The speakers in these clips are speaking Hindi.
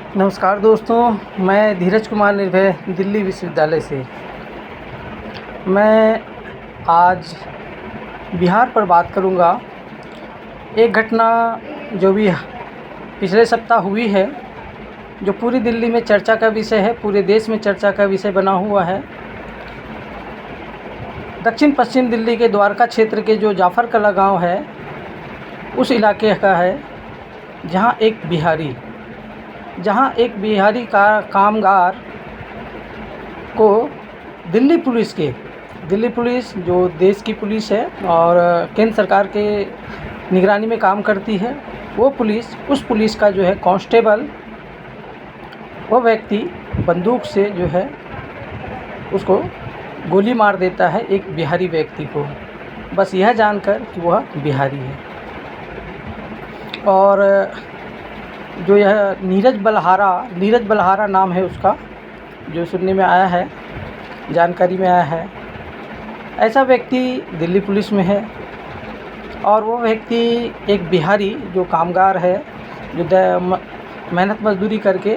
नमस्कार दोस्तों, मैं धीरज कुमार निर्भय दिल्ली विश्वविद्यालय से। मैं आज बिहार पर बात करूंगा। एक घटना जो भी पिछले सप्ताह हुई है, जो पूरी दिल्ली में चर्चा का विषय है, पूरे देश में चर्चा का विषय बना हुआ है। दक्षिण पश्चिम दिल्ली के द्वारका क्षेत्र के जो जाफ़र कला गाँव है, उस इलाके का है, जहाँ एक बिहारी का कामगार को दिल्ली पुलिस जो देश की पुलिस है और केंद्र सरकार के निगरानी में काम करती है, उस पुलिस का जो है कांस्टेबल, वो व्यक्ति बंदूक से जो है उसको गोली मार देता है, एक बिहारी व्यक्ति को, बस यह जानकर कि वह बिहारी है। और जो यह नीरज बलहारा नाम है उसका, जो सुनने में आया है, जानकारी में आया है, ऐसा व्यक्ति दिल्ली पुलिस में है। और वो व्यक्ति एक बिहारी जो कामगार है, जो मेहनत मजदूरी करके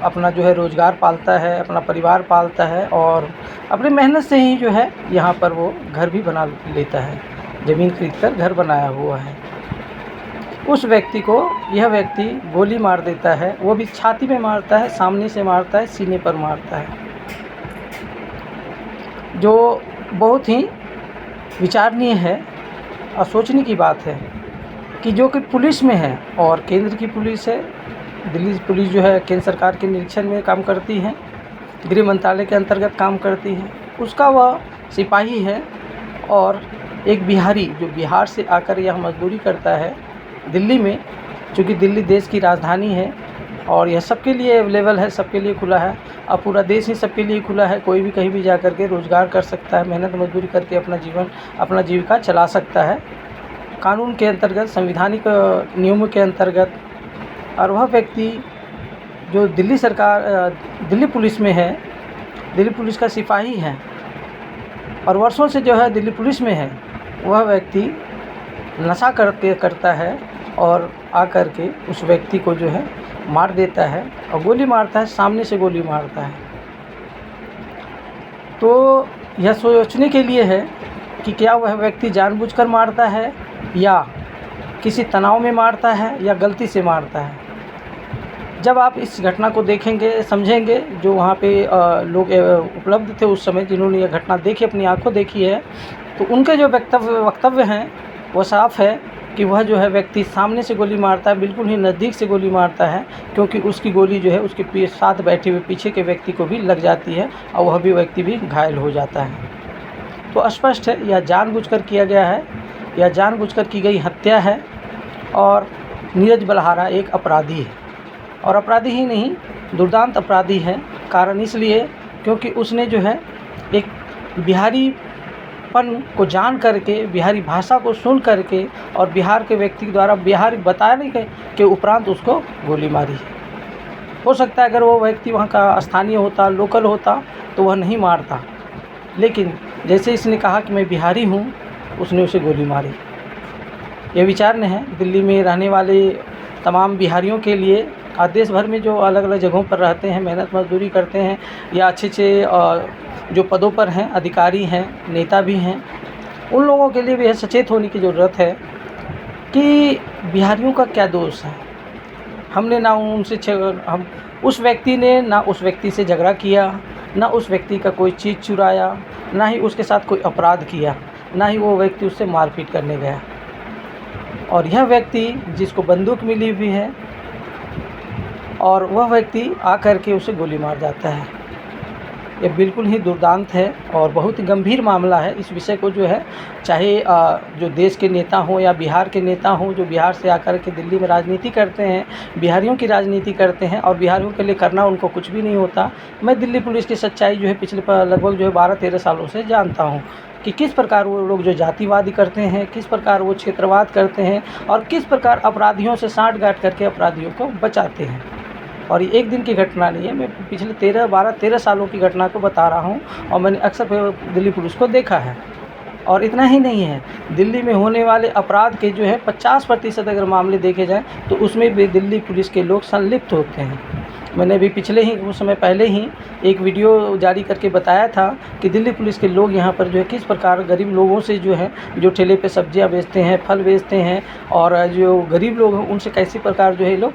अपना जो है रोज़गार पालता है, अपना परिवार पालता है, और अपनी मेहनत से ही जो है यहाँ पर वो घर भी बना लेता है, ज़मीन खरीद कर घर बनाया हुआ है। उस व्यक्ति को यह व्यक्ति गोली मार देता है, वो भी छाती में मारता है, सामने से मारता है, सीने पर मारता है, जो बहुत ही विचारणीय है और सोचने की बात है कि जो कि पुलिस में है और केंद्र की पुलिस है। दिल्ली पुलिस जो है केंद्र सरकार के निरीक्षण में काम करती है, गृह मंत्रालय के अंतर्गत काम करती है, उसका वह सिपाही है। और एक बिहारी जो बिहार से आकर यह मजदूरी करता है दिल्ली में, चूँकि दिल्ली देश की राजधानी है और यह सबके लिए अवेलेबल है, सबके लिए खुला है। अब पूरा देश ही सबके लिए खुला है, कोई भी कहीं भी जा कर के रोज़गार कर सकता है, मेहनत मजदूरी करके अपना जीविका चला सकता है, कानून के अंतर्गत, संवैधानिक नियमों के अंतर्गत। और वह व्यक्ति जो दिल्ली पुलिस में है, दिल्ली पुलिस का सिपाही है और वर्षों से जो है दिल्ली पुलिस में है, वह व्यक्ति नशा करता है और आकर के उस व्यक्ति को जो है मार देता है और गोली मारता है, सामने से गोली मारता है। तो यह सोचने के लिए है कि क्या वह व्यक्ति जानबूझकर मारता है या किसी तनाव में मारता है या गलती से मारता है। जब आप इस घटना को देखेंगे, समझेंगे, जो वहाँ पे लोग उपलब्ध थे उस समय, जिन्होंने यह घटना देखी, अपनी आंखों देखी है, तो उनके जो वक्तव्य हैं वो साफ़ है कि वह जो है व्यक्ति सामने से गोली मारता है, बिल्कुल ही नज़दीक से गोली मारता है, क्योंकि उसकी गोली जो है उसके साथ बैठे हुए पीछे के व्यक्ति को भी लग जाती है और वह भी व्यक्ति भी घायल हो जाता है। तो स्पष्ट है, यह जानबूझकर किया गया है, यह जानबूझकर की गई हत्या है। और नीरज बलहारा एक अपराधी है, और अपराधी ही नहीं, दुर्दांत अपराधी है। कारण इसलिए क्योंकि उसने जो है एक बिहारीपन को जान करके, बिहारी भाषा को सुन करके और बिहार के व्यक्ति द्वारा बिहारी बताने के उपरांत उसको गोली मारी। हो सकता है अगर वो व्यक्ति वहाँ का स्थानीय होता, लोकल होता, तो वह नहीं मारता, लेकिन जैसे इसने कहा कि मैं बिहारी हूँ, उसने उसे गोली मारी। यह विचारणीय है दिल्ली में रहने वाले तमाम बिहारियों के लिए, और देश भर में जो अलग अलग जगहों पर रहते हैं, मेहनत मजदूरी करते हैं या अच्छे जो पदों पर हैं, अधिकारी हैं, नेता भी हैं, उन लोगों के लिए भी सचेत होने की ज़रूरत है कि बिहारियों का क्या दोष है। हमने ना उनसे हम उस व्यक्ति ने ना उस व्यक्ति से झगड़ा किया, ना उस व्यक्ति का कोई चीज़ चुराया, ना ही उसके साथ कोई अपराध किया, ना ही वो व्यक्ति उससे मारपीट करने गया। और यह व्यक्ति जिसको बंदूक मिली हुई है, और वह व्यक्ति आकर के उसे गोली मार जाता है। यह बिल्कुल ही दुर्दांत है और बहुत ही गंभीर मामला है। इस विषय को जो है, चाहे जो देश के नेता हों या बिहार के नेता हों, जो बिहार से आकर के दिल्ली में राजनीति करते हैं, बिहारियों की राजनीति करते हैं और बिहारियों के लिए करना उनको कुछ भी नहीं होता। मैं दिल्ली पुलिस की सच्चाई जो है पिछले लगभग जो है 12-13 सालों से जानता हूँ कि किस प्रकार वो लोग जो जातिवादी करते हैं, किस प्रकार वो क्षेत्रवाद करते हैं और किस प्रकार अपराधियों से साँठ-गाँठ करके अपराधियों को बचाते हैं। और ये एक दिन की घटना नहीं है, मैं पिछले 12-13 सालों की घटना को बता रहा हूँ और मैंने अक्सर दिल्ली पुलिस को देखा है। और इतना ही नहीं है, दिल्ली में होने वाले अपराध के जो है 50% अगर मामले देखे जाएँ तो उसमें भी दिल्ली पुलिस के लोग संलिप्त होते हैं। मैंने अभी पिछले ही कुछ समय पहले ही एक वीडियो जारी करके बताया था कि दिल्ली पुलिस के लोग यहाँ पर जो है किस प्रकार गरीब लोगों से जो है, जो ठेले पे सब्जियाँ बेचते हैं, फल बेचते हैं, और जो गरीब लोग हैं उनसे कैसी प्रकार जो है लोग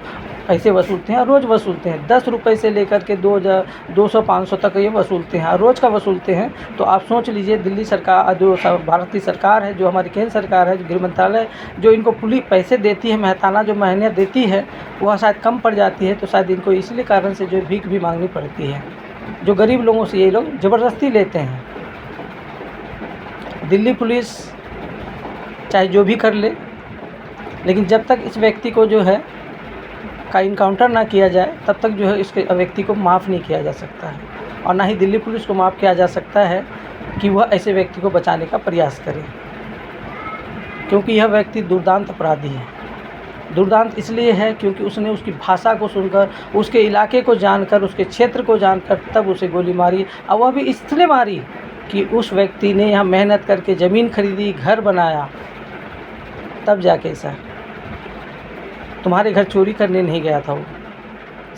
पैसे वसूलते हैं, रोज़ वसूलते हैं। 10 रुपये से लेकर के 200-500 तक ये वसूलते हैं, रोज़ का वसूलते हैं। तो आप सोच लीजिए, दिल्ली सरकार, जो भारत की सरकार है, जो हमारी केंद्र सरकार है, जो गृह मंत्रालय जो इनको पुलिस पैसे देती है, मेहताना जो महीने देती है, वह शायद कम पड़ जाती है। तो शायद इनको इसलिए कारण से जो भीख भी मांगनी पड़ती है, जो गरीब लोगों से ये लोग ज़बरदस्ती लेते हैं। दिल्ली पुलिस चाहे जो भी कर ले, लेकिन जब तक इस व्यक्ति को जो है का इनकाउंटर ना किया जाए, तब तक जो है इसके व्यक्ति को माफ़ नहीं किया जा सकता है, और ना ही दिल्ली पुलिस को माफ़ किया जा सकता है कि वह ऐसे व्यक्ति को बचाने का प्रयास करे, क्योंकि यह व्यक्ति दुर्दांत अपराधी है। दुर्दांत इसलिए है क्योंकि उसने उसकी भाषा को सुनकर, उसके इलाके को जानकर, उसके क्षेत्र को जानकर तब उसे गोली मारी, और वह भी इसलिए मारी कि उस व्यक्ति ने यहाँ मेहनत करके ज़मीन खरीदी, घर बनाया, तब जाके सर तुम्हारे घर चोरी करने नहीं गया था वो।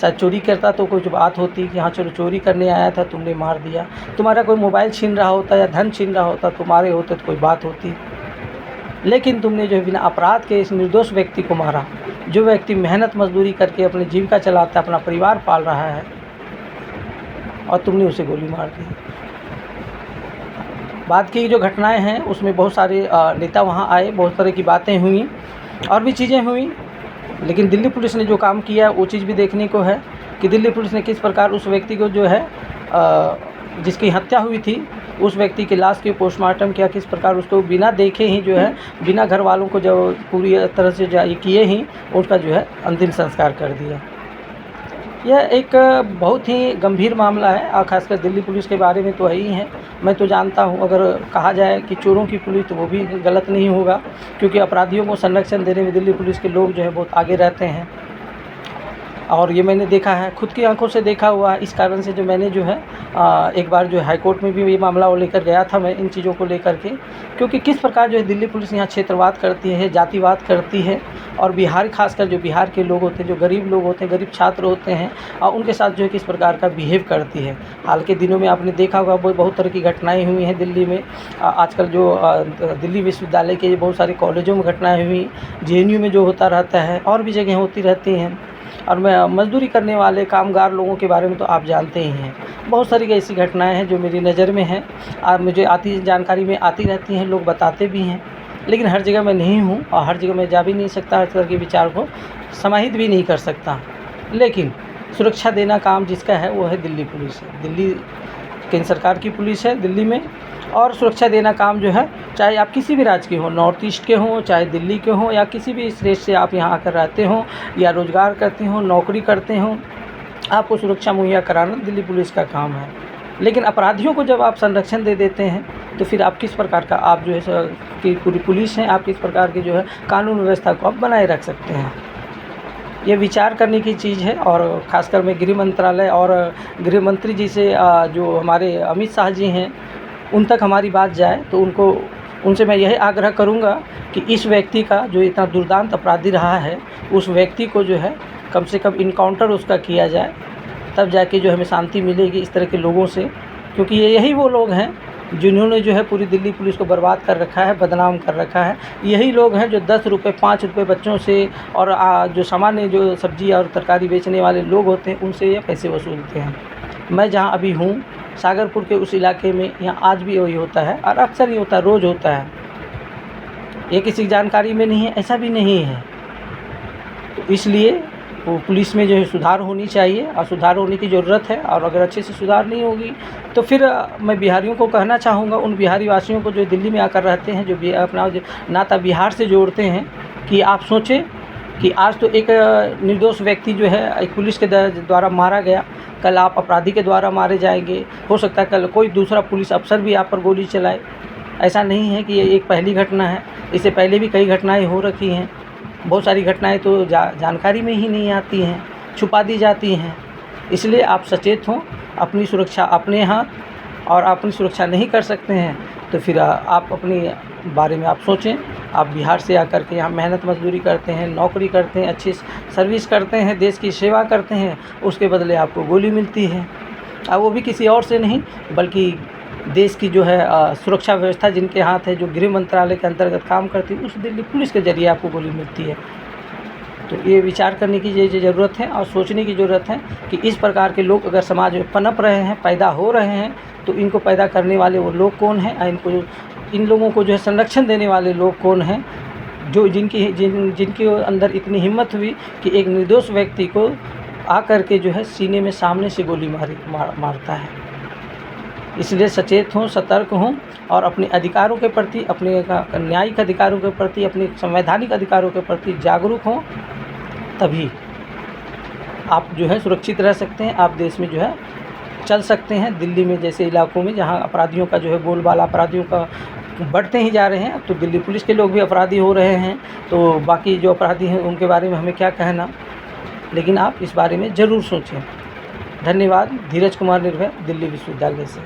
शायद चोरी करता तो कुछ बात होती कि हाँ चलो चोरी करने आया था, तुमने मार दिया। तुम्हारा कोई मोबाइल छीन रहा होता या धन छीन रहा होता, तुम्हारे होते तो कोई बात होती। लेकिन तुमने जो है बिना अपराध के इस निर्दोष व्यक्ति को मारा, जो व्यक्ति मेहनत मजदूरी करके अपनी जीविका चलाता है, अपना परिवार पाल रहा है, और तुमने उसे गोली मार दी। बाद की जो घटनाएं हैं उसमें बहुत सारे नेता वहाँ आए, बहुत तरह की बातें हुई और भी चीज़ें हुई, लेकिन दिल्ली पुलिस ने जो काम किया वो चीज़ भी देखने को है कि दिल्ली पुलिस ने किस प्रकार उस व्यक्ति को जो है जिसकी हत्या हुई थी, उस व्यक्ति की लाश की पोस्टमार्टम किया, किस प्रकार उसको बिना देखे ही जो है, बिना घर वालों को जो पूरी तरह से किए ही उसका जो है अंतिम संस्कार कर दिया। यह एक बहुत ही गंभीर मामला है, और ख़ासकर दिल्ली पुलिस के बारे में तो ही है। मैं तो जानता हूँ, अगर कहा जाए कि चोरों की पुलिस, तो वो भी गलत नहीं होगा, क्योंकि अपराधियों को संरक्षण देने में दिल्ली पुलिस के लोग जो है बहुत आगे रहते हैं। और ये मैंने देखा है, खुद की आंखों से देखा हुआ है। इस कारण से जो मैंने जो है एक बार जो हाई कोर्ट में भी ये मामला वो लेकर गया था मैं, इन चीज़ों को लेकर के, क्योंकि किस प्रकार जो है दिल्ली पुलिस यहाँ क्षेत्रवाद करती है, जातिवाद करती है, और बिहार, खासकर जो बिहार के लोग होते हैं, जो गरीब लोग होते हैं, गरीब छात्र होते हैं, और उनके साथ जो है किस प्रकार का बिहेव करती है। हाल के दिनों में आपने देखा होगा बहुत तरह की घटनाएँ हुई हैं दिल्ली में। आजकल जो दिल्ली विश्वविद्यालय के बहुत सारे कॉलेजों में घटनाएँ हुई, JNU में जो होता रहता है, और भी जगह होती रहती हैं। और मैं मजदूरी करने वाले कामगार लोगों के बारे में तो आप जानते ही हैं, बहुत सारी ऐसी घटनाएं हैं जो मेरी नज़र में हैं और मुझे जानकारी में आती रहती हैं, लोग बताते भी हैं। लेकिन हर जगह मैं नहीं हूँ, और हर जगह मैं जा भी नहीं सकता, हर तरह के विचार को समाहित भी नहीं कर सकता। लेकिन सुरक्षा देना काम जिसका है वो है दिल्ली पुलिस है। दिल्ली केंद्र सरकार की पुलिस है दिल्ली में, और सुरक्षा देना काम जो है, चाहे आप किसी भी राज्य के हों, नॉर्थ ईस्ट के हों, चाहे दिल्ली के हों, या किसी भी स्टेट से आप यहाँ आकर रहते हों, या रोज़गार करते हों, नौकरी करते हों, आपको सुरक्षा मुहैया कराना दिल्ली पुलिस का काम है। लेकिन अपराधियों को जब आप संरक्षण दे देते हैं, तो फिर आप किस प्रकार का, आप जो है कि पूरी पुलिस हैं, आप किस प्रकार की जो है कानून व्यवस्था को आप बनाए रख सकते हैं। ये विचार करने की चीज़ है। और ख़ासकर मैं गृह मंत्रालय और गृह मंत्री जी से, जो हमारे अमित शाह जी हैं, उन तक हमारी बात जाए, तो उनसे मैं यही आग्रह करूंगा कि इस व्यक्ति का जो इतना दुर्दांत अपराधी रहा है, उस व्यक्ति को जो है कम से कम इनकाउंटर उसका किया जाए, तब जाके जो हमें शांति मिलेगी इस तरह के लोगों से। क्योंकि यही वो लोग हैं जिन्होंने जो है पूरी दिल्ली पुलिस को बर्बाद कर रखा है, बदनाम कर रखा है। यही लोग हैं जो 10 रुपये 5 रुपये बच्चों से, और जो सामान्य जो सब्जी और तरकारी बेचने वाले लोग होते हैं, उनसे ये पैसे वसूलते हैं। मैं जहाँ अभी हूँ, सागरपुर के उस इलाके में, यहाँ आज भी वही होता है, और अक्सर ही होता है, रोज़ होता है। ये किसी की जानकारी में नहीं है, ऐसा भी नहीं है। तो इसलिए वो पुलिस में जो है सुधार होनी चाहिए, और सुधार होने की ज़रूरत है। और अगर अच्छे से सुधार नहीं होगी, तो फिर मैं बिहारियों को कहना चाहूँगा, उन बिहारी वासियों को जो दिल्ली में आकर रहते हैं, जो अपना नाता बिहार से जोड़ते हैं, कि आप सोचें कि आज तो एक निर्दोष व्यक्ति जो है एक पुलिस के द्वारा मारा गया, कल आप अपराधी के द्वारा मारे जाएंगे। हो सकता है कल कोई दूसरा पुलिस अफसर भी आप पर गोली चलाए। ऐसा नहीं है कि ये एक पहली घटना है, इससे पहले भी कई घटनाएं हो रखी हैं। बहुत सारी घटनाएं तो जानकारी में ही नहीं आती हैं, छुपा दी जाती हैं। इसलिए आप सचेत हों, अपनी सुरक्षा अपने हाथ, और अपनी सुरक्षा नहीं कर सकते हैं तो फिर आप अपनी बारे में आप सोचें। आप बिहार से आकर के यहाँ मेहनत मजदूरी करते हैं, नौकरी करते हैं, अच्छी सर्विस करते हैं, देश की सेवा करते हैं, उसके बदले आपको गोली मिलती है। अब वो भी किसी और से नहीं बल्कि देश की जो है सुरक्षा व्यवस्था जिनके हाथ है, जो गृह मंत्रालय के अंतर्गत काम करती है, उस दिल्ली पुलिस के ज़रिए आपको गोली मिलती है। तो ये विचार करने की ये ज़रूरत है और सोचने की ज़रूरत है कि इस प्रकार के लोग अगर समाज में पनप रहे हैं, पैदा हो रहे हैं, तो इनको पैदा करने वाले वो लोग कौन हैं और इन लोगों को जो है संरक्षण देने वाले लोग कौन हैं, जो जिनके अंदर इतनी हिम्मत हुई कि एक निर्दोष व्यक्ति को आकर के जो है सीने में सामने से गोली मारता है। इसलिए सचेत हों, सतर्क हों और अपने अधिकारों के प्रति, अपने न्यायिक अधिकारों के प्रति, अपने संवैधानिक अधिकारों के प्रति जागरूक हों, तभी आप जो है सुरक्षित रह सकते हैं। आप देश में जो है चल सकते हैं। दिल्ली में जैसे इलाकों में जहाँ अपराधियों का जो है बोलबाला अपराधियों का बढ़ते ही जा रहे हैं, तो दिल्ली पुलिस के लोग भी अपराधी हो रहे हैं, तो बाकी जो अपराधी हैं उनके बारे में हमें क्या कहना, लेकिन आप इस बारे में ज़रूर सोचें। धन्यवाद। धीरज कुमार निर्भय, दिल्ली विश्वविद्यालय से।